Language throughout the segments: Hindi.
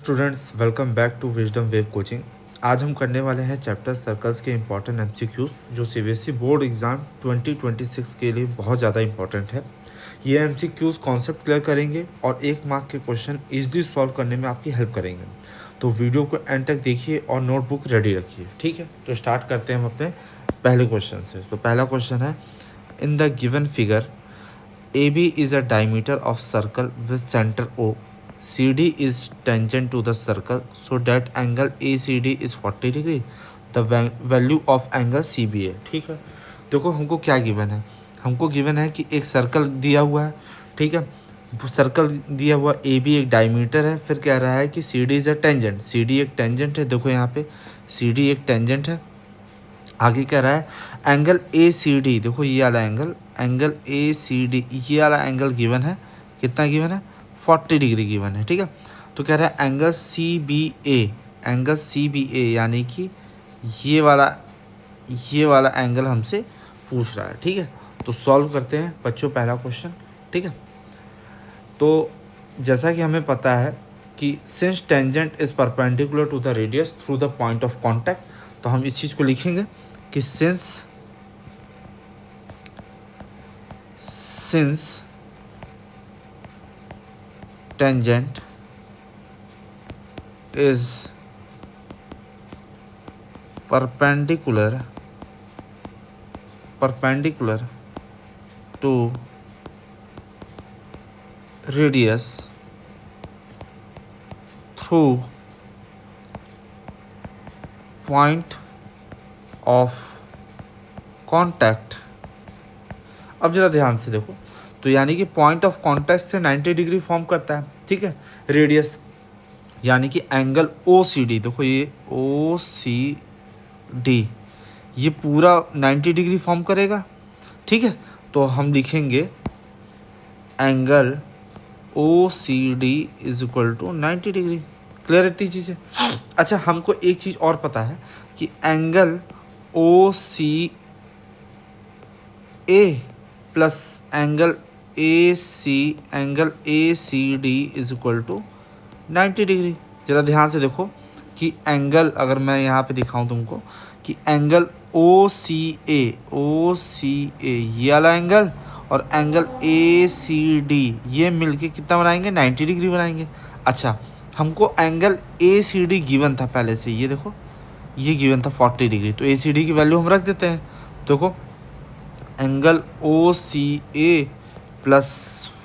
Students, welcome back to Wisdom Wave coaching. आज हम करने वाले हैं चैप्टर सर्कल्स के इंपॉर्टेंट एमसीक्यूज जो सीबीएसई बोर्ड एग्ज़ाम 2026 के लिए बहुत ज़्यादा इंपॉर्टेंट है। ये एमसीक्यूज कॉन्सेप्ट क्लियर करेंगे और 1 मार्क के क्वेश्चन ईजिली सॉल्व करने में आपकी हेल्प करेंगे। तो वीडियो को एंड तक देखिए और नोटबुक रेडी रखिए, ठीक है। तो स्टार्ट करते हैं हम अपने पहले क्वेश्चन से। तो पहला क्वेश्चन है, in the given figure AB is a diameter of circle with center O. CD is tangent to the circle, so that angle ACD is 40 degree. The value of angle CBA. ठीक है, देखो हमको क्या गिवन है। हमको गिवन है कि एक सर्कल दिया हुआ है, ठीक है। सर्कल दिया हुआ AB एक डायमीटर है, फिर कह रहा है कि CD is a tangent. CD एक टेंजेंट है, देखो यहाँ पे CD एक टेंजेंट है। आगे कह रहा है एंगल ACD, देखो ये वाला एंगल ACD, ये वाला एंगल गिवन है। कितना गिवन है? 40 डिग्री गिवन है, ठीक है। तो कह रहा है एंगल CBA यानी कि ये वाला एंगल हमसे पूछ रहा है, ठीक है। तो सॉल्व करते हैं बच्चों पहला क्वेश्चन, ठीक है। तो जैसा कि हमें पता है कि since tangent is perpendicular to the radius through the point of contact, तो हम इस चीज़ को लिखेंगे कि since tangent is perpendicular to radius through point of contact। अब जरा ध्यान से देखो, तो यानी कि पॉइंट ऑफ कॉन्टैक्ट से 90 डिग्री फॉर्म करता है, ठीक है। रेडियस यानी कि एंगल OCD, देखो ये OCD ये पूरा 90 डिग्री फॉर्म करेगा, ठीक है। तो हम लिखेंगे angle OCD is equal to 90 degree. Clear इतनी चीज़ें। अच्छा, हमको एक चीज़ और पता है कि angle OCA plus angle ACD is equal to 90 degree. ज़रा ध्यान से देखो कि एंगल, अगर मैं यहाँ पे दिखाऊं तुमको कि एंगल OCA ये वाला एंगल और एंगल ACD ये मिलके कितना बनाएंगे? 90 डिग्री बनाएंगे। अच्छा, हमको एंगल ACD गिवन था पहले से, ये देखो ये गिवन था 40 डिग्री, तो ACD की वैल्यू हम रख देते हैं। देखो angle OCA plus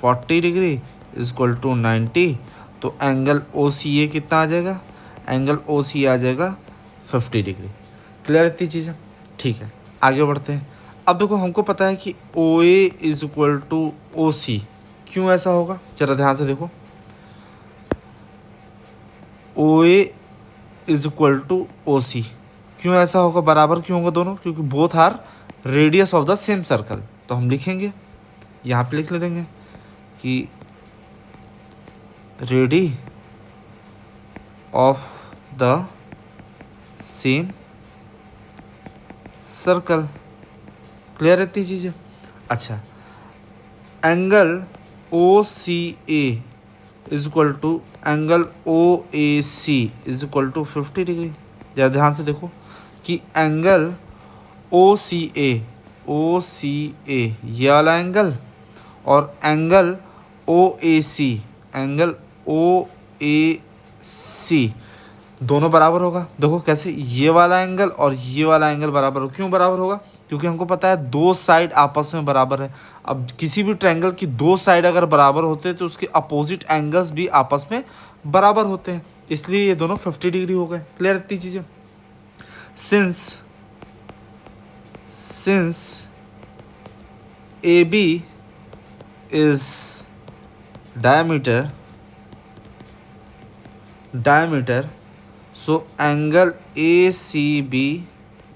40 degree is equal to 90, तो एंगल OCA कितना आ जाएगा? एंगल OCA आ जाएगा 50 डिग्री। क्लियर इतनी चीज़ें, ठीक है। आगे बढ़ते हैं। अब देखो हमको पता है कि OA is equal to OC। क्यों ऐसा होगा? जरा ध्यान से देखो, OA is equal to OC क्यों ऐसा होगा? बराबर क्यों होगा दोनों? क्योंकि both are radius of the same circle. तो हम लिखेंगे, यहाँ पे लिख देंगे कि radii of the same circle. Clear रहती चीज़ें। अच्छा, angle OCA is equal to angle OAC is equal to 50 degree. जरा ध्यान से देखो कि एंगल OCA ये वाला एंगल और एंगल OAC दोनों बराबर होगा। देखो कैसे, ये वाला एंगल और ये वाला एंगल बराबर हो। क्यों बराबर होगा? क्योंकि हमको पता है दो साइड आपस में बराबर है। अब किसी भी ट्रायंगल की दो साइड अगर बराबर होते हैं तो उसके अपोजिट एंगल्स भी आपस में बराबर होते हैं, इसलिए ये दोनों 50 डिग्री हो गए। क्लियर इतनी चीज़ें। Since AB is diameter, so angle ACB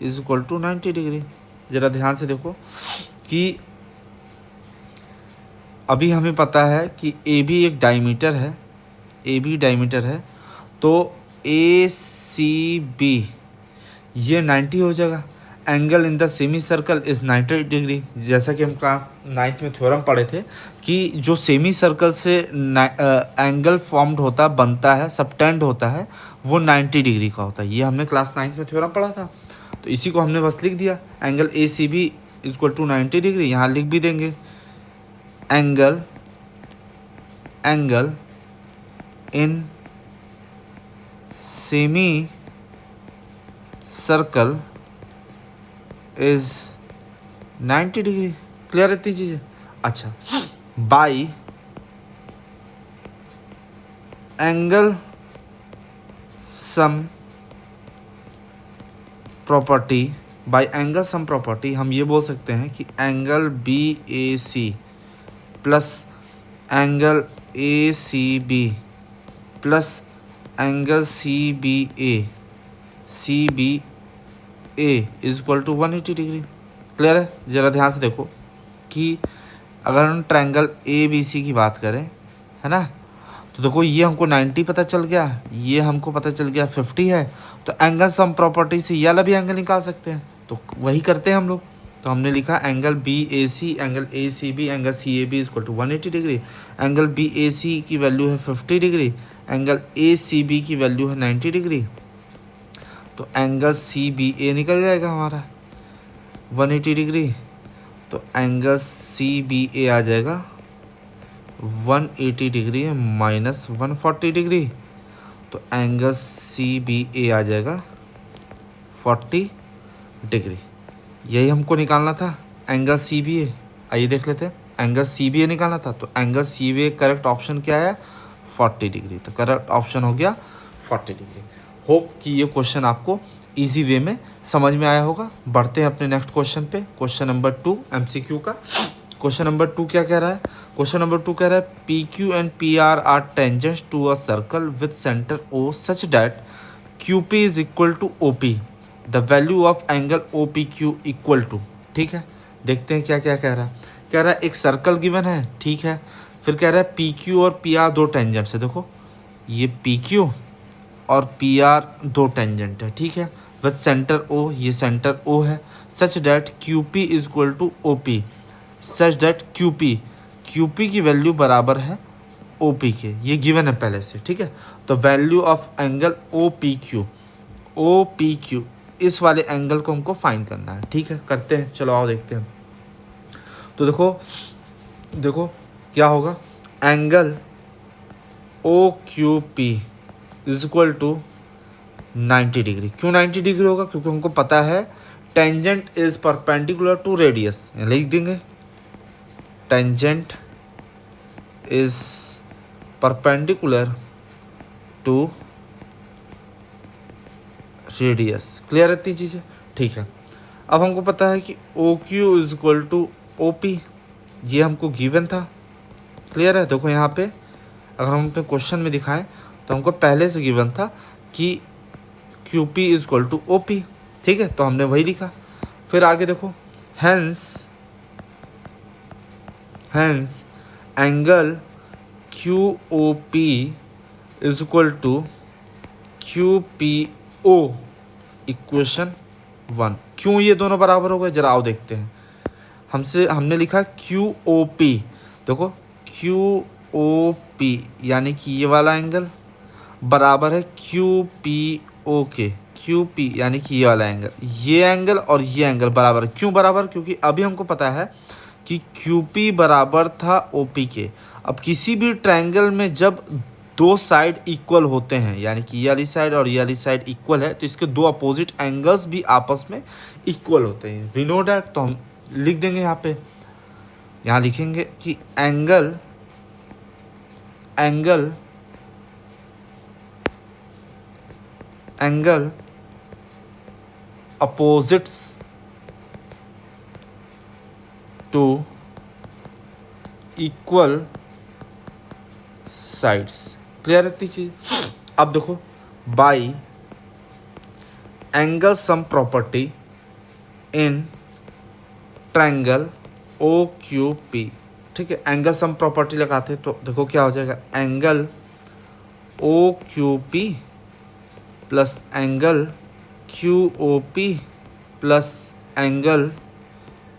is equal to 90 degree. ज़रा ध्यान से देखो कि अभी हमें पता है कि AB एक डायमीटर है, तो ACB ये 90 हो जाएगा। Angle in the semi circle is 90 degree. जैसा कि हम क्लास 9th में थ्योरम पढ़े थे कि जो सेमी सर्कल से एंगल फॉर्म्ड होता बनता है, सबटेंड होता है, वो 90 डिग्री का होता है। ये हमने क्लास 9th में थ्योरम पढ़ा था, तो इसी को हमने बस लिख दिया। Angle A C B equal to 90 degree, यहाँ लिख भी देंगे angle in semi circle is 90 degree. Clear इतनी चीज़ें। अच्छा, by angle sum property, by angle sum property हम ये बोल सकते हैं कि angle B A C plus angle A C B plus angle C B A is equal to 180 degree. Clear है। ज़रा ध्यान से देखो कि अगर हम ट्रायंगल ए बी सी की बात करें, है ना, तो देखो ये हमको 90 पता चल गया, ये हमको पता चल गया 50 है, तो एंगल सम प्रॉपर्टी से ये वाला भी एंगल निकाल सकते हैं। तो वही करते हैं हम लोग। तो हमने लिखा angle B A C, angle A C B, angle C A B equal to 180 degree. Angle B A C की वैल्यू है 50 degree, angle A C B की वैल्यू है 90 डिग्री। तो एंगल सी बी ए निकल जाएगा हमारा 180 डिग्री। तो एंगल सी बी ए आ जाएगा 180 डिग्री माइनस 140 डिग्री। तो एंगल सी बी ए आ जाएगा 40 डिग्री। यही हमको निकालना था, एंगल सी बी ए। आइए देख लेते हैं, एंगल सी बी ए निकालना था, तो angle C B A correct option क्या है? 40 डिग्री। तो करेक्ट ऑप्शन हो गया 40 डिग्री। होप कि ये क्वेश्चन आपको इजी वे में समझ में आया होगा। बढ़ते हैं अपने नेक्स्ट क्वेश्चन पे, क्वेश्चन नंबर 2 एमसीक्यू का। क्वेश्चन नंबर 2 क्या कह रहा है? क्वेश्चन नंबर 2 कह रहा है P Q and P R tangents to a circle with centre O such that Q P is equal to O P, the value of angle O P Q equal to. ठीक है, देखते हैं क्या क्या कह रहा है। कह रहा है एक सर्कल गिवन है, ठीक है, फिर कह रहा है पी क्यू और पी आर दो टेंजेंट्स है। देखो ये पी क्यू और पी आर दो टेंजेंट है, ठीक है, विथ सेंटर ओ, ये सेंटर ओ है, such that Q P is equal to O P, such that Q P की वैल्यू बराबर है ओ पी के। ये गिवन है पहले से, ठीक है। तो value of angle O P Q, इस वाले एंगल को हमको फाइंड करना है, ठीक है। करते हैं, चलो आओ देखते हैं। तो देखो क्या होगा, angle O Q P is equal to 90 degree. क्यों 90 डिग्री होगा? क्योंकि हमको पता है tangent is perpendicular to radius. लिख देंगे tangent is perpendicular to radius. Clear है इतनी चीज़ें? ठीक है। अब हमको पता है कि O Q is equal to O P, ये हमको गिवन था। क्लियर है। देखो यहाँ पे अगर हम अपने क्वेश्चन में दिखाएं तो हमको पहले से गिवन था कि Q P is equal to O P, ठीक है, तो हमने वही लिखा। फिर आगे देखो, hence angle Q O P is equal to Q P O equation 1। क्यों ये दोनों बराबर हो गए? जरा आओ देखते हैं। हमने लिखा क्यू ओ पी, देखो क्यू ओ पी यानी कि ये वाला एंगल बराबर है क्यू पी ओ के। क्यू पी यानी कि ये वाला एंगल, ये एंगल और ये एंगल बराबर है। क्यों बराबर? क्योंकि अभी हमको पता है कि क्यू पी बराबर था ओ पी के। अब किसी भी ट्रायंगल में जब दो साइड इक्वल होते हैं, यानी कि ये वाली साइड और ये वाली साइड इक्वल है, तो इसके दो अपोजिट एंगल्स भी आपस में इक्वल होते हैं। We know that. तो हम लिख देंगे यहाँ पे, यहाँ लिखेंगे कि angle opposites to equal sides. Clear है इतनी चीज? अब देखो, by angle sum property in triangle O Q P, ठीक है, एंगल सम प्रॉपर्टी लगाते तो देखो क्या हो जाएगा, angle O Q P plus angle Q O P plus angle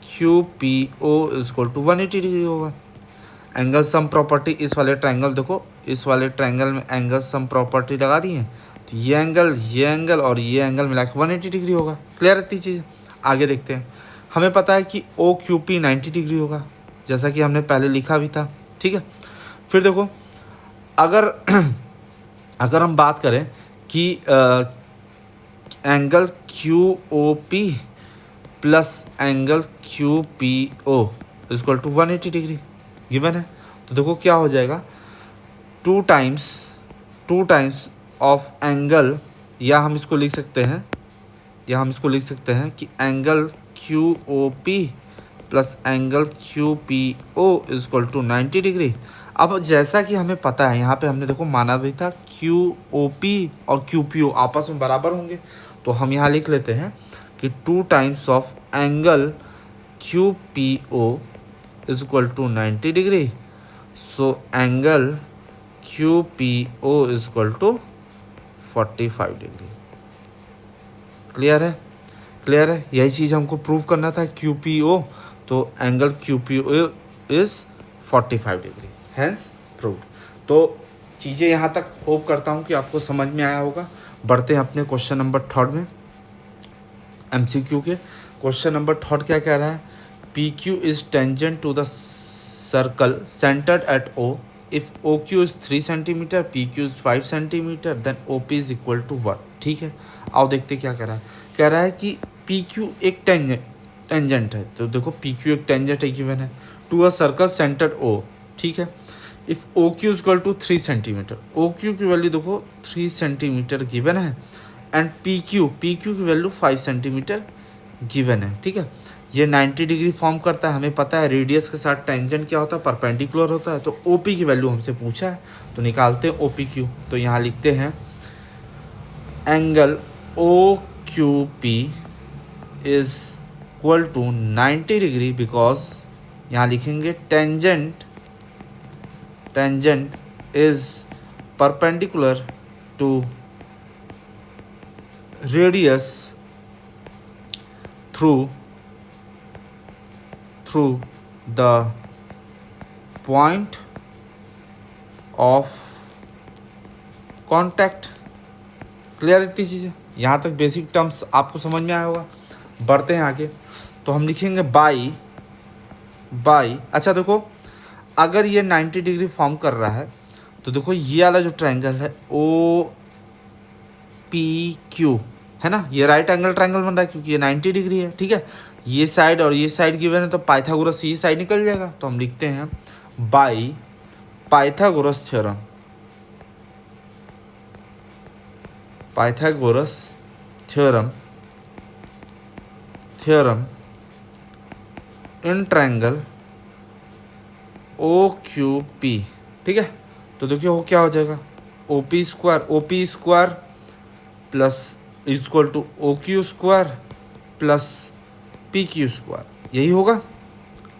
Q P O is equal to 180 degree होगा। एंगल सम प्रॉपर्टी इस वाले ट्रायंगल, देखो इस वाले ट्रायंगल में एंगल सम प्रॉपर्टी लगा दी है, तो ये एंगल और ये एंगल मिला के 180 डिग्री होगा। क्लियर इतनी चीज़। आगे देखते हैं। हमें पता है कि ओ क्यू पी 90 डिग्री होगा, जैसा कि हमने पहले लिखा भी था। ठीक है, फिर देखो अगर अगर हम बात करें कि angle Q O P plus angle Q P O is equal to 180 degree given है, तो देखो क्या हो जाएगा, टू टाइम्स ऑफ एंगल, या हम इसको लिख सकते हैं कि angle Q O P plus angle Q P O is equal to 90 degree. अब जैसा कि हमें पता है, यहाँ पे हमने देखो माना भी था क्यू ओ पी और क्यू पी ओ आपस में बराबर होंगे, तो हम यहाँ लिख लेते हैं कि two times of angle Q P O is equal to 90 degree. So angle Q P O is equal to 45 degree. Clear है, यही चीज़ हमको प्रूव करना था, क्यू पी ओ, तो angle Q P O is 45 degree, hence prove. तो चीज़ें यहाँ तक होप करता हूँ कि आपको समझ में आया होगा। बढ़ते हैं अपने क्वेश्चन नंबर 3 में, एमसीक्यू के। क्वेश्चन नंबर 3 क्या कह रहा है, P Q is tangent to the circle centred at O, if O Q is 3 centimetre, P Q is 5 centimetre, then O P is equal to 1। ठीक है, आओ देखते क्या कह रहा है कि पी क्यू एक टेंजेंट है, तो देखो पी क्यू एक टेंजेंट है गिवन है to a circle centred O. ठीक है, if O Q equal to 3 centimetre, O Q की वैल्यू देखो 3 सेंटीमीटर गिवन है, एंड पी क्यू की वैल्यू 5 सेंटीमीटर गिवन है। ठीक है, ये 90 डिग्री फॉर्म करता है, हमें पता है रेडियस के साथ टेंजेंट क्या होता है, परपेंडिकुलर होता है, तो ओ पी की वैल्यू हमसे पूछा है, तो निकालते हैं ओ पी क्यू। तो यहाँ लिखते हैं angle O Q P is equal to 90 degree, because यहाँ लिखेंगे tangent is perpendicular to radius through the point of contact. Clear इतनी चीज़ें, यहाँ तक बेसिक टर्म्स आपको समझ में आया होगा। बढ़ते हैं आगे, तो हम लिखेंगे बाई, अच्छा देखो अगर ये 90 डिग्री फॉर्म कर रहा है, तो देखो ये वाला जो ट्रायंगल है ओ पी क्यू है ना, ये राइट एंगल ट्रायंगल बन रहा है क्योंकि ये 90 डिग्री है। ठीक है, ये साइड और ये साइड गिवन है, तो पाइथागोरस से ये साइड निकल जाएगा, तो हम लिखते हैं by Pythagoras theorem in triangle O Q P. ठीक है, तो देखिए वो क्या हो जाएगा, O P square plus equal to O Q square plus P Q square, यही होगा।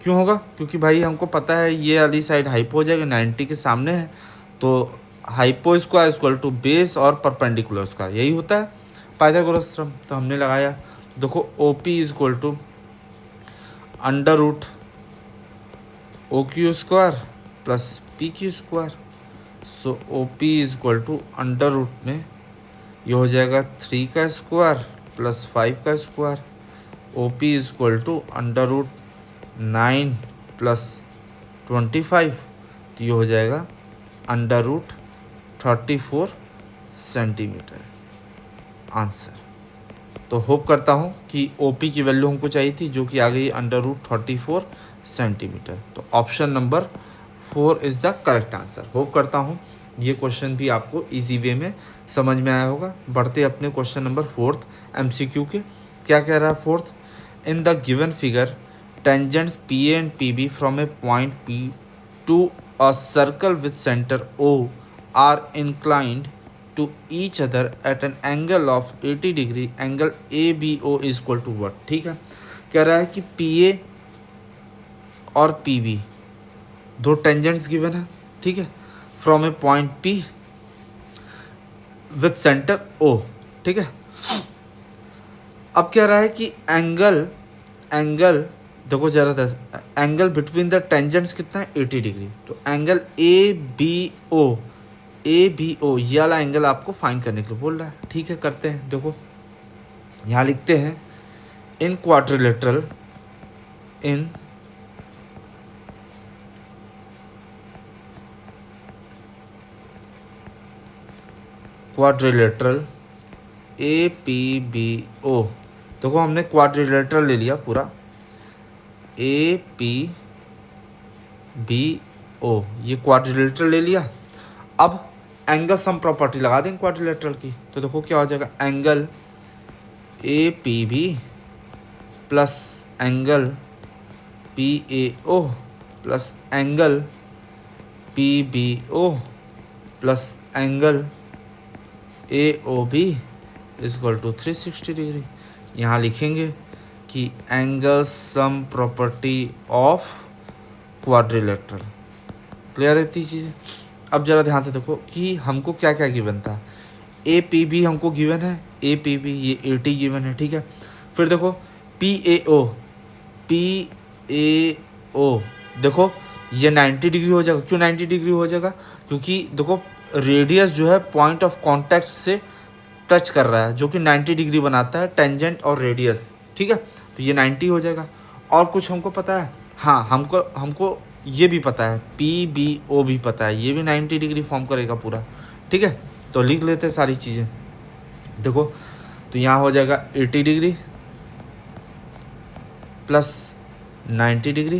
क्यों होगा, क्योंकि भाई हमको पता है ये वाली साइड हाइपो हो जाएगा, 90 के सामने है, तो hypo square equal to base और परपेंडिकुलर स्क्वायर, यही होता है पाइथागोरस थ्योरम। तो हमने लगाया, देखो O P is equal to under root O Q square plus P Q square. So O P is equal to under root में ये हो जाएगा 3 का स्क्वायर प्लस 5 का square, O P is equal to under root 9 plus 25, तो ये हो जाएगा अंडर रूट 34 सेंटीमीटर आंसर। तो होप करता हूँ कि ओ पी की वैल्यू हमको चाहिए थी, जो कि आ गई अंडर रूट 34 सेंटीमीटर। तो option number 4 is the correct answer. Hope करता हूँ ये क्वेश्चन भी आपको इजी वे में समझ में आया होगा। बढ़ते अपने क्वेश्चन नंबर 4 एमसीक्यू के। क्या कह रहा है 4th, in the given figure tangents P A and P B from a point P to a circle with centre O are inclined to each other at an angle of 80 degree, angle ABO is equal to what। ठीक है, कह रहा है कि PA और PB दो टेंजेंट्स गिवन है, ठीक है, from a point P with centre O। ठीक है, अब कह रहा है कि एंगल एंगल देखो ज़रा, एंगल बिटवीन द टेंजेंट्स कितना है 80 डिग्री। तो एंगल ए बी ओ ये वाला एंगल आपको फाइंड करने के लिए बोल रहा है। ठीक है, करते हैं। देखो यहाँ लिखते हैं in quadrilateral A P B O. देखो हमने क्वाड्रिलेटरल ले लिया पूरा, ए पी बी ओ, ये क्वाड्रिलेटरल ले लिया। अब एंगल सम प्रॉपर्टी लगा देंगे क्वाड्रिलेटरल की। तो देखो क्या हो जाएगा, angle A P B plus angle P A O plus angle P B O plus angle A O B equal to 360 degree. यहाँ लिखेंगे कि angle sum property of quadrilateral. Clear है इतनी चीज़ें। अब ज़रा ध्यान से देखो कि हमको क्या क्या गिवन था। ए पी बी हमको गिवन है, ए पी बी ये 80 गिवन है। ठीक है, फिर देखो पी ए ओ देखो ये 90 डिग्री हो जाएगा। क्यों 90 डिग्री हो जाएगा? क्योंकि देखो रेडियस जो है पॉइंट ऑफ कांटेक्ट से टच कर रहा है, जो कि 90 डिग्री बनाता है, टेंजेंट और रेडियस। ठीक है, तो ये 90 हो जाएगा। और कुछ हमको पता है? हाँ, हमको ये भी पता है, पी बी ओ भी पता है, ये भी 90 डिग्री फॉर्म करेगा पूरा। ठीक है, तो लिख लेते हैं सारी चीज़ें। देखो तो यहाँ हो जाएगा 80 degree plus 90 degree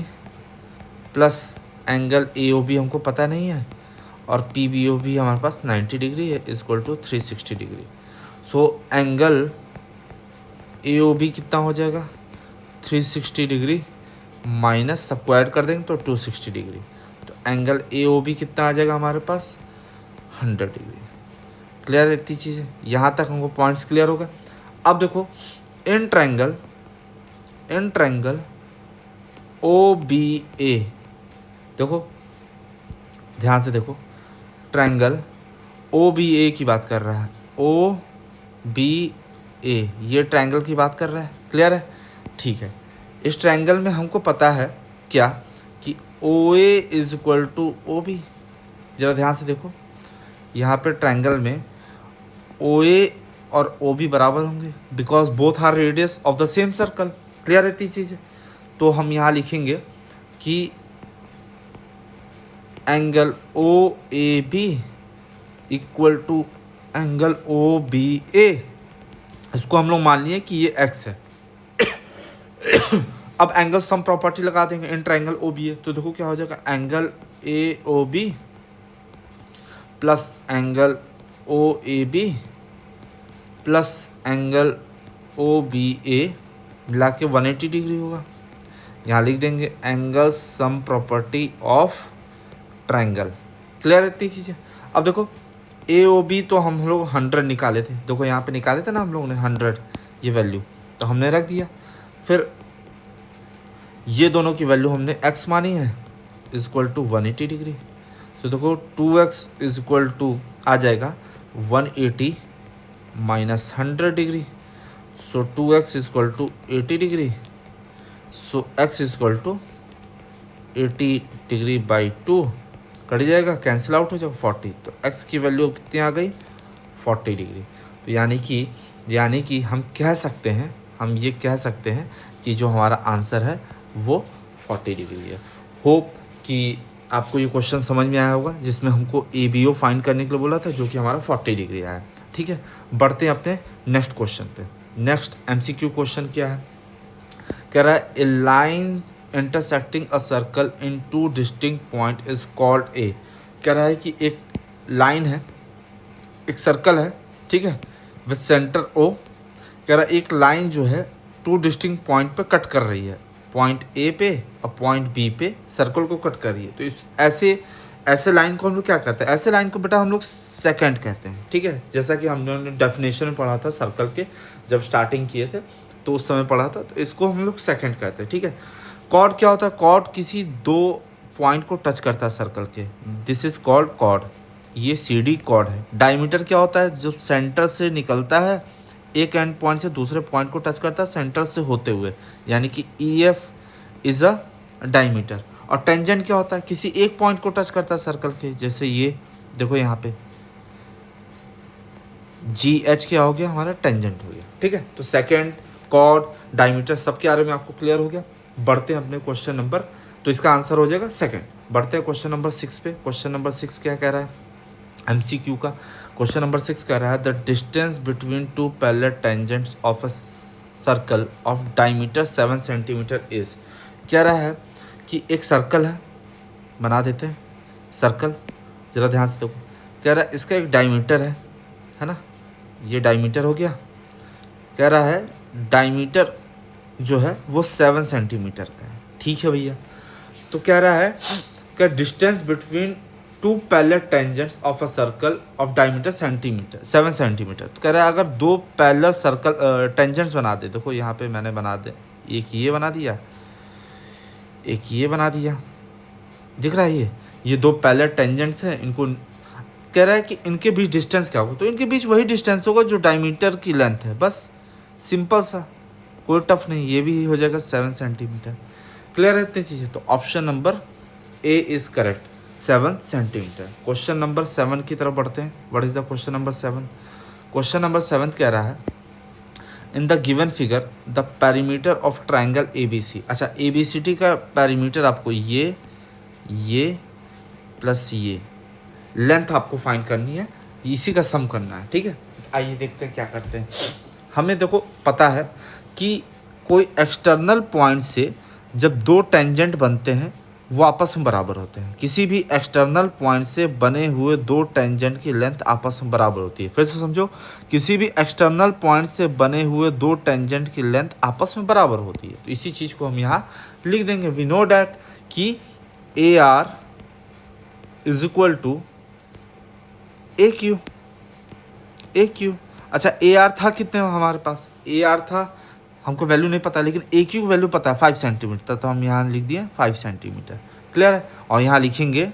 plus angle A O B हमको पता नहीं है, और पी बी ओ भी हमारे पास 90 डिग्री है, equal to 360 degree. So angle A O B कितना हो जाएगा, 360 डिग्री माइनस, सबको ऐड कर देंगे तो 260 डिग्री। तो एंगल ए ओ बी कितना आ जाएगा हमारे पास, 100 डिग्री। क्लियर है इतनी चीज़ें? यहाँ तक हमको पॉइंट्स क्लियर होगा। अब देखो इन ट्रायंगल ओ बी ए, देखो ध्यान से देखो, ट्रायंगल ओ बी ए की बात कर रहा है, ओ बी ए ये ट्रायंगल की बात कर रहा है। क्लियर है? ठीक है, इस ट्रायंगल में हमको पता है क्या कि O A is equal to O B. ज़रा ध्यान से देखो, यहाँ पे ट्रायंगल में ओ ए और ओ बी बराबर होंगे, because both are radius of the same circle. Clear रहती चीज़ है? तो हम यहाँ लिखेंगे कि angle O A B equal to angle O B A. इसको हम लोग मान लिए कि ये एक्स है। अब एंगल सम प्रॉपर्टी लगा देंगे इन ट्रायंगल ओ बी ए। तो देखो क्या हो जाएगा, angle A O B plus angle O A B plus angle O B A मिला के 180 डिग्री होगा। यहाँ लिख देंगे angle sum property of triangle. Clear रहती चीज़ें? अब देखो ए ओ बी तो हम लोग 100 निकाले थे, देखो यहाँ पे निकाले थे ना हम लोगों ने 100 ये वैल्यू, तो हमने रख दिया। फिर ये दोनों की वैल्यू हमने x मानी है, इज इक्वल टू 180 डिग्री। तो देखो 2x इज इक्वल टू आ जाएगा 180 minus 100 degree. So 2x is equal to 80 degree. So x is equal to 80 degree by 2 cut जाएगा, कैंसिल आउट हो जाएगा 40। तो x की वैल्यू कितनी आ गई, 40 डिग्री। तो यानी कि हम कह सकते हैं, हम ये कह सकते हैं कि जो हमारा आंसर है वो 40 डिग्री है। होप कि आपको ये क्वेश्चन समझ में आया होगा, जिसमें हमको ए बी ओ फाइंड करने के लिए बोला था, जो कि हमारा 40 डिग्री आया। ठीक है, बढ़ते हैं अपने नेक्स्ट क्वेश्चन पे। नेक्स्ट MCQ क्वेश्चन क्या है? कह रहा है a line intersecting a circle in two distinct point is called A. कह रहा है कि एक लाइन है, एक सर्कल है, ठीक है, विथ सेंटर ओ। कह रहा है एक लाइन जो है 2 डिस्टिंक्ट पॉइंट पे कट कर रही है, पॉइंट ए पे और पॉइंट बी पे सर्कल को कट कर रही है। तो इस ऐसे लाइन को हम लोग क्या करते हैं, ऐसे लाइन को बेटा हम लोग सेकेंड कहते हैं। ठीक है, जैसा कि हमने डेफिनेशन में पढ़ा था सर्कल के, जब स्टार्टिंग किए थे तो उस समय पढ़ा था, तो इसको हम लोग सेकेंड कहते हैं। ठीक है, कॉर्ड क्या होता है, कॉर्ड किसी 2 पॉइंट को टच करता है सर्कल के, दिस इज कॉल्ड कॉर्ड। ये CD कॉर्ड है। डायमीटर क्या होता है, जब सेंटर से निकलता है एक एंड पॉइंट से दूसरे पॉइंट को टच करता है सेंटर से होते हुए, यानी कि E F is a diameter. और टेंजेंट क्या होता है, किसी एक पॉइंट को टच करता है सर्कल के, जैसे ये देखो यहाँ पे जी एच क्या हो गया हमारा, टेंजेंट हो गया। ठीक है, तो सेकेंड, कॉर्ड, डायमीटर सबके बारे में आपको क्लियर हो गया। बढ़ते हैं अपने क्वेश्चन नंबर, तो इसका आंसर हो जाएगा सेकेंड। बढ़ते हैं क्वेश्चन नंबर 6 पे। क्वेश्चन नंबर 6 क्या कह रहा है, एमसीक्यू का क्वेश्चन नंबर 6 कह रहा है the distance between two parallel tangents of a circle of diameter 7 centimetre is. कह रहा है कि एक सर्कल है, बना देते हैं सर्कल, ज़रा ध्यान से देखो। कह रहा है इसका एक डायमीटर है ना, ये डायमीटर हो गया। कह रहा है डायमीटर जो है वो 7 सेंटीमीटर का है। ठीक है भैया, तो कह रहा है कि distance between two parallel tangents of a circle of diameter 7 centimetre. तो कह रहा है अगर दो पैरेलल सर्कल टेंजेंट्स बना दे, देखो यहाँ पे मैंने बना दे, एक ये बना दिया, एक ये बना दिया, दिख रहा है ये दो पैरेलल टेंजेंट्स हैं। इनको कह रहा है कि इनके बीच डिस्टेंस क्या होगा, तो इनके बीच वही डिस्टेंस होगा जो डायमीटर की लेंथ है, बस सिंपल सा, कोई टफ नहीं। ये भी हो जाएगा 7 सेंटीमीटर। क्लियर है इतनी चीज़ें, तो option number A is correct, 7 centimetre. Question number 7 की तरफ बढ़ते हैं। What is the question number 7? Question number 7 कह रहा है in the given figure the perimeter of triangle A B C. अच्छा, ए बी सी टी का पेरीमीटर आपको ये प्लस ये लेंथ आपको फाइंड करनी है, इसी का सम करना है। ठीक है, आइए देखते हैं क्या करते हैं। हमें देखो पता है कि कोई एक्सटर्नल पॉइंट से जब दो टेंजेंट बनते हैं वो आपस में बराबर होते हैं। किसी भी एक्सटर्नल पॉइंट से बने हुए दो टेंजेंट की लेंथ आपस में बराबर होती है। फिर से समझो, किसी भी एक्सटर्नल पॉइंट से बने हुए दो टेंजेंट की लेंथ आपस में बराबर होती है। तो इसी चीज़ को हम यहाँ लिख देंगे। वी नो डैट कि A R is equal to A Q. अच्छा, ए आर था कितने हमारे पास, ए आर था, हमको वैल्यू नहीं पता, लेकिन ए क्यू वैल्यू पता है 5 सेंटीमीटर, तो हम यहाँ लिख दिए 5 सेंटीमीटर। क्लियर है, और यहाँ लिखेंगे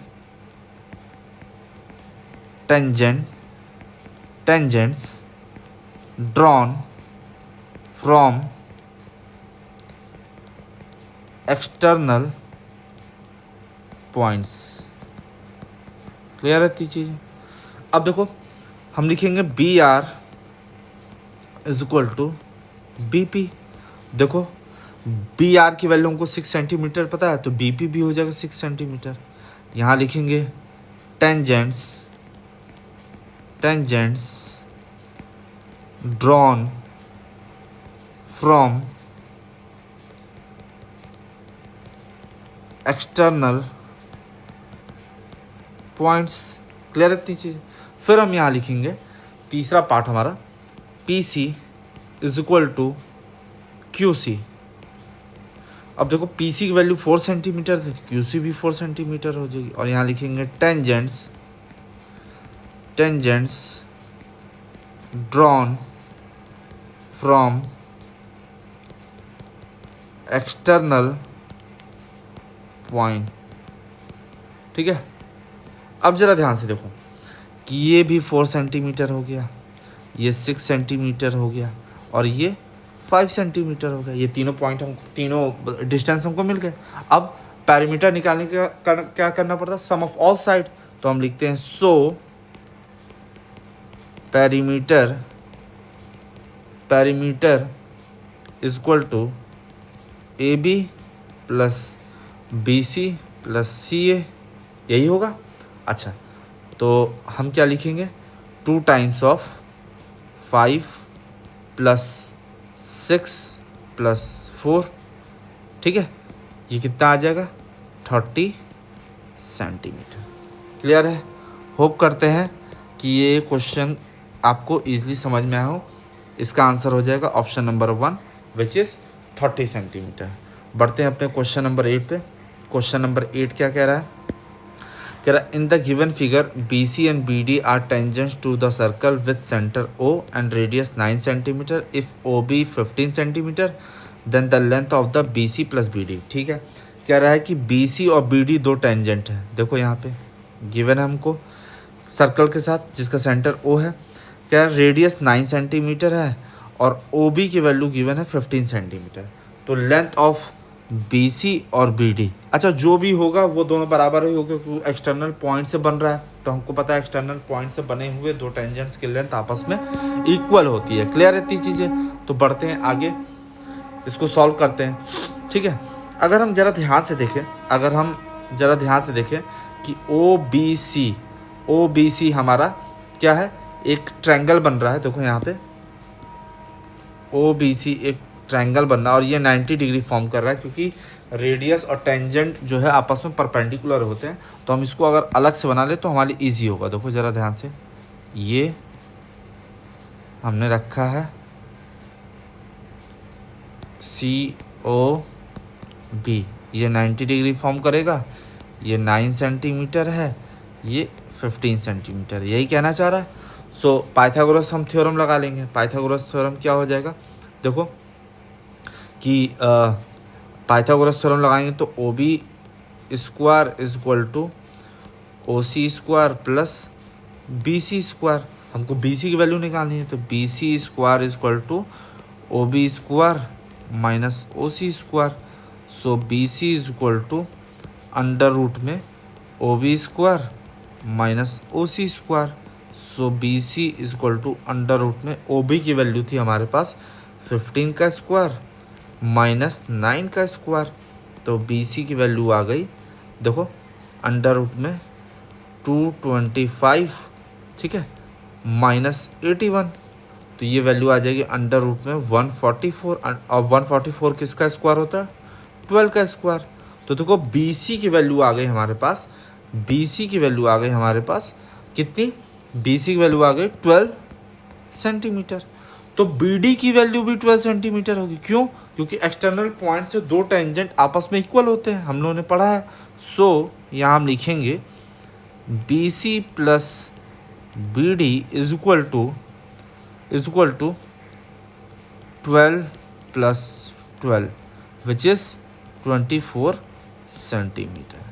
tangents drawn from external points. Clear है इतनी चीज़ें। अब देखो हम लिखेंगे B R is equal to B P. देखो बी आर की वैल्यू हमको 6 सेंटीमीटर पता है, तो बी पी भी हो जाएगा 6 सेंटीमीटर। यहाँ लिखेंगे tangents drawn from external points. Clear है इतनी चीज़। फिर हम यहाँ लिखेंगे तीसरा पार्ट हमारा, P C is equal to Q C. अब देखो पी सी की वैल्यू 4 सेंटीमीटर थी, क्यू सी भी 4 सेंटीमीटर हो जाएगी। और यहाँ लिखेंगे tangents drawn from external point. ठीक है, अब ज़रा ध्यान से देखो कि ये भी 4 सेंटीमीटर हो गया, ये 6 सेंटीमीटर हो गया, और ये 5 सेंटीमीटर हो गया। ये तीनों पॉइंट हम तीनों डिस्टेंस हमको मिल गए। अब पैरामीटर निकालने का क्या करना पड़ता है, सम ऑफ ऑल साइड। तो हम लिखते हैं so perimeter is equal to A B plus B C plus C A, यही होगा। अच्छा, तो हम क्या लिखेंगे, 2 टाइम्स ऑफ 5 प्लस 6 प्लस 4। ठीक है, ये कितना आ जाएगा, 30 सेंटीमीटर। क्लियर है। होप करते हैं कि ये क्वेश्चन आपको ईजिली समझ में आया हो। इसका आंसर हो जाएगा option number 1 which is 30 centimetre. बढ़ते हैं अपने क्वेश्चन नंबर 8 पे। क्वेश्चन नंबर 8 क्या कह रहा है, कह रहा है in the given figure B C and B D are tangents to the circle with centre O and radius 9 centimetre. If O B 15 centimetre then the length of the B C plus B D. ठीक है, कह रहा है कि बी सी और बी डी दो टेंजेंट हैं। देखो यहाँ पे गिवन है हमको सर्कल के साथ जिसका सेंटर ओ है। कह रहा है रेडियस 9 सेंटीमीटर है और ओ बी की वैल्यू गिवन है 15 सेंटीमीटर। तो लेंथ ऑफ बी सी और बी डी, अच्छा जो भी होगा वो दोनों बराबर ही होगा क्योंकि एक्सटर्नल पॉइंट से बन रहा है, तो हमको पता है एक्सटर्नल पॉइंट से बने हुए दो टेंजेंट्स की लेंथ आपस में इक्वल होती है। क्लियर है इतनी चीज़ें? तो बढ़ते हैं आगे, इसको सॉल्व करते हैं। ठीक है, अगर हम ज़रा ध्यान से देखें कि ओ बी सी हमारा क्या है, एक ट्रायंगल बन रहा है। देखो यहाँ पे ओ बी सी एक ट्रायंगल बन रहा है और ये 90 डिग्री फॉर्म कर रहा है क्योंकि रेडियस और टेंजेंट जो है आपस में परपेंडिकुलर होते हैं। तो हम इसको अगर अलग से बना ले तो हमारे लिए ईजी होगा। देखो ज़रा ध्यान से, ये हमने रखा है सी ओ बी, ये 90 डिग्री फॉर्म करेगा, ये 9 सेंटीमीटर है, ये 15 सेंटीमीटर, यही कहना चाह रहा है। सो पाइथागोरस हम थ्योरम लगा लेंगे। पाइथागोरस थ्योरम क्या हो जाएगा, देखो कि पाइथागोरस थ्योरम लगाएंगे तो O B square is equal to O C square plus B C square. हमको बी सी की वैल्यू निकालनी है, तो B C square is equal to O B square minus O C square. So B C is equal to under root में O B square minus O C square. So B C is equal to under root में ओ बी की वैल्यू थी हमारे पास 15 का स्क्वायर माइनस 9 का स्क्वायर, तो बी सी की वैल्यू आ गई, देखो अंडर रूट में 225, ठीक है, माइनस 81, तो ये वैल्यू आ जाएगी अंडर रूट में 144। और 144 किसका स्क्वायर होता है, 12 का स्क्वायर। तो देखो बी सी की वैल्यू आ गई हमारे पास, बी सी की वैल्यू आ गई हमारे पास कितनी, बी सी की वैल्यू आ गई 12 सेंटीमीटर। तो बी डी की वैल्यू भी 12 सेंटीमीटर होगी। क्यों? क्योंकि एक्सटर्नल पॉइंट से दो टेंजेंट आपस में इक्वल होते हैं, हम लोगों ने पढ़ा है। सो यहाँ हम लिखेंगे B C plus B D is equal to 12 plus 12 which is 24 centimetre.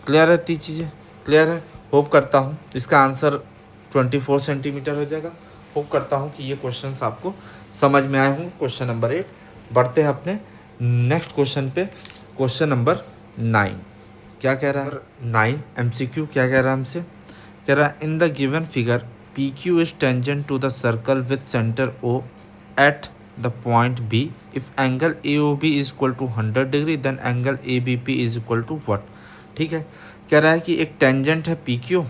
Clear है इतनी चीज़ें? क्लियर है? होप करता हूँ इसका आंसर 24 सेंटीमीटर हो जाएगा। होप करता हूँ कि ये क्वेश्चंस आपको समझ में आए होंगे। क्वेश्चन नंबर 8, बढ़ते हैं अपने नेक्स्ट क्वेश्चन पे। क्वेश्चन नंबर 9 क्या कह रहा है? 9 MCQ क्या कह रहा है हमसे? कह रहा है in the given figure PQ is tangent to the circle with center O at the point B. If angle AOB is equal to 100 degree, then angle ABP is equal to what? ठीक है, कह रहा है कि एक टेंजेंट है PQ,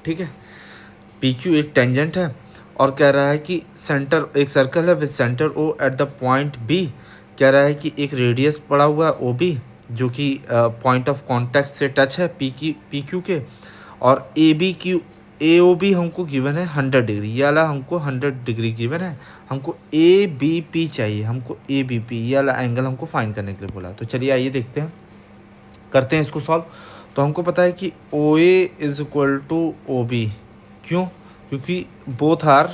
ठीक है, PQ एक टेंजेंट है और कह रहा है कि सेंटर, एक सर्कल है with centre O at the point B। कह रहा है कि एक रेडियस पड़ा हुआ है OB जो कि पॉइंट ऑफ कॉन्टैक्ट से टच है PQ के, और AOB हमको गिवन है 100 डिग्री, ये वाला हमको 100 डिग्री गिवन है, हमको ABP चाहिए, हमको ABP ये वाला एंगल हमको फाइंड करने के लिए बोला। तो चलिए आइए देखते हैं, करते हैं इसको सॉल्व। तो हमको पता है कि OA is equal to OB, क्यों? क्योंकि both are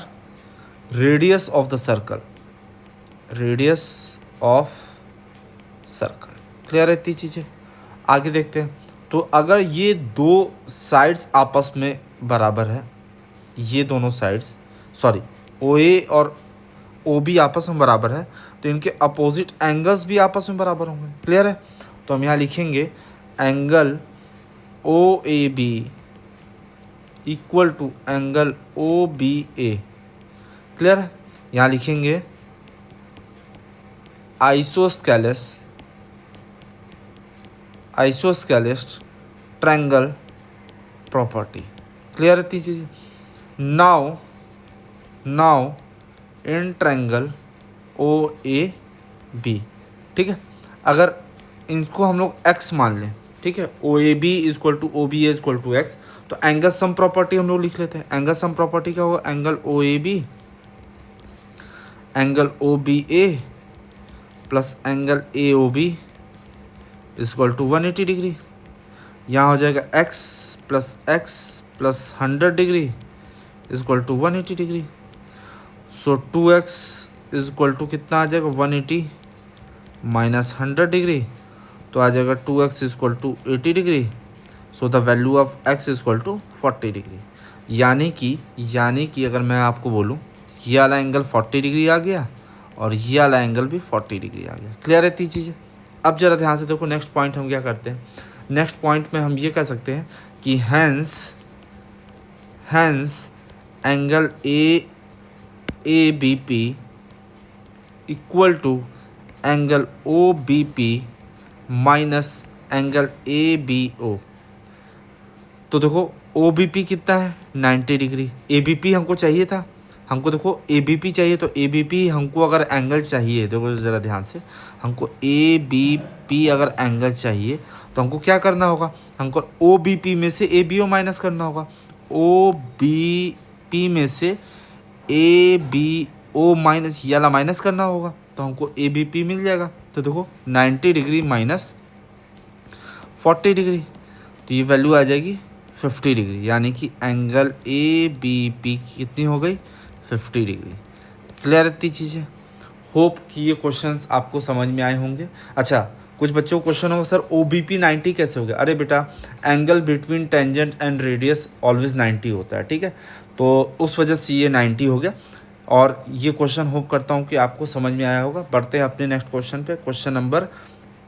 radius of the circle, radius of circle. Clear है इतनी चीज़ें? आगे देखते हैं। तो अगर ये दो साइड्स आपस में बराबर है, ये दोनों साइड्स, सॉरी OA और OB आपस में बराबर है, तो इनके अपोजिट एंगल्स भी आपस में बराबर होंगे। क्लियर है? तो हम यहाँ लिखेंगे angle OAB equal to angle OBA। Clear है? यहाँ लिखेंगे आइसोस्केलेस ट्रायंगल प्रॉपर्टी। क्लियर है चीज़? नाउ इन ट्रायंगल OAB, ठीक है, अगर इनको हम लोग x मान लें, ठीक है, OAB is equal to OBA is equal to x, तो एंगल सम प्रॉपर्टी हम लोग लिख लेते हैं। एंगल सम प्रॉपर्टी क्या होगा? Angle OAB angle OBA plus angle AOB is equal to 180 degree. यहाँ हो जाएगा x plus 100 degree is equal to 180 degree. So 2x is equal to कितना आ जाएगा? 180 माइनस 100 डिग्री, तो आ जाएगा 2x is equal to 80 degree. So the value of x is equal to 40 degree. यानी कि अगर मैं आपको बोलूँ ये वाला एंगल 40 डिग्री आ गया और ये वाला एंगल भी 40 डिग्री आ गया। क्लियर है तीन चीज़ें। अब जरा ध्यान से देखो, नेक्स्ट पॉइंट हम क्या करते हैं। नेक्स्ट पॉइंट में हम ये कह सकते हैं कि hence angle A B P equal to angle O B P minus angle A B O. तो देखो ओ बी पी कितना है 90 डिग्री, ए बी पी हमको चाहिए था, हमको देखो ए बी पी चाहिए, तो ए बी पी हमको अगर एंगल चाहिए, देखो ज़रा ध्यान से, हमको ए बी पी अगर एंगल चाहिए तो हमको क्या करना होगा, हमको ओ बी पी में से ए बी ओ माइनस करना होगा। ओ बी पी में से ए बी ओ माइनस ये वाला माइनस करना होगा, तो हमको ए बी पी मिल जाएगा। तो देखो 90 डिग्री माइनस 40 डिग्री, तो ये वैल्यू आ जाएगी 50 डिग्री, यानी कि एंगल ए बी पी कितनी हो गई 50 डिग्री। क्लियर इतनी चीज़ें। होप कि ये क्वेश्चंस आपको समझ में आए होंगे। अच्छा, कुछ बच्चों को क्वेश्चन होगा, सर ओ बी पी 90 कैसे हो गया। अरे बेटा, angle between tangent and radius always 90 होता है, ठीक है, तो उस वजह से ये 90 हो गया। और ये क्वेश्चन होप करता हूँ कि आपको समझ में आया होगा। बढ़ते हैं अपने नेक्स्ट क्वेश्चन पे। क्वेश्चन नंबर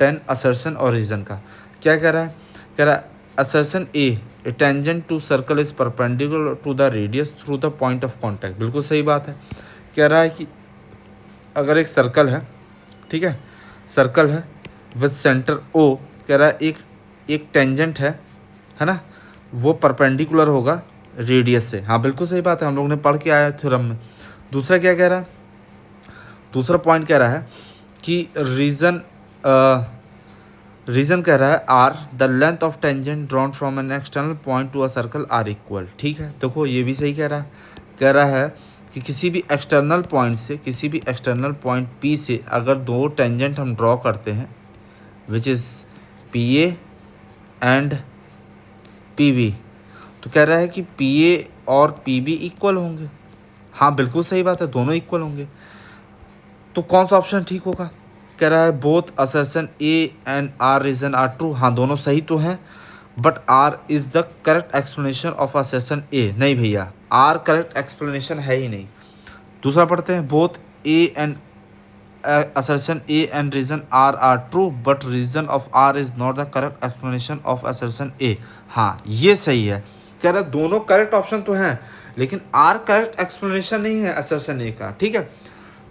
10 असर्शन और रीज़न का। क्या कह रहा है, कह रहा है assertion a tangent to circle is perpendicular to the radius through the point of contact. बिल्कुल सही बात है। कह रहा है कि अगर एक सर्कल है, ठीक है, सर्कल है विद सेंटर ओ, कह रहा है एक टेंजेंट है ना, वो परपेंडिकुलर होगा रेडियस से। हाँ बिल्कुल सही बात है, हम लोग ने पढ़ के आया थ्योरम में। दूसरा क्या कह रहा है, दूसरा पॉइंट कह रहा है कि रीजन कह रहा है are the length of tangent drawn from an external point to a circle are equal. ठीक है, देखो ये भी सही कह रहा है। कह रहा है कि किसी भी एक्सटर्नल पॉइंट पी से अगर दो टेंजेंट हम ड्रॉ करते हैं which is P A and P B, तो कह रहा है कि पी ए और पी बी इक्वल होंगे। हाँ बिल्कुल सही बात है, दोनों इक्वल होंगे। तो कौन सा ऑप्शन ठीक होगा। कह रहा है both assertion A and R reason are true. हाँ दोनों सही तो हैं, but R is the correct explanation of assertion A. नहीं भैया, आर करेक्ट एक्सप्लेनेशन है ही नहीं। दूसरा पढ़ते हैं, both A and assertion A and reason R are true but reason of R is not the correct explanation of assertion A। हाँ ये सही है। कह रहा है दोनों करेक्ट ऑप्शन तो हैं लेकिन R करेक्ट एक्सप्लेनेशन नहीं है assertion A का। ठीक है,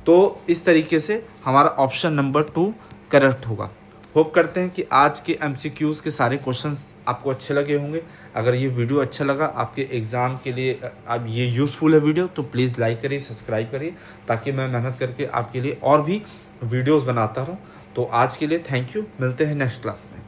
तो इस तरीके से हमारा ऑप्शन नंबर 2 करेक्ट होगा। होप करते हैं कि आज के MCQs के सारे क्वेश्चंस आपको अच्छे लगे होंगे। अगर ये वीडियो अच्छा लगा आपके एग्ज़ाम के लिए, अब ये यूज़फुल है वीडियो, तो प्लीज़ लाइक करिए, सब्सक्राइब करिए, ताकि मैं मेहनत करके आपके लिए और भी वीडियोस बनाता रहूँ। तो आज के लिए थैंक यू, मिलते हैं नेक्स्ट क्लास में।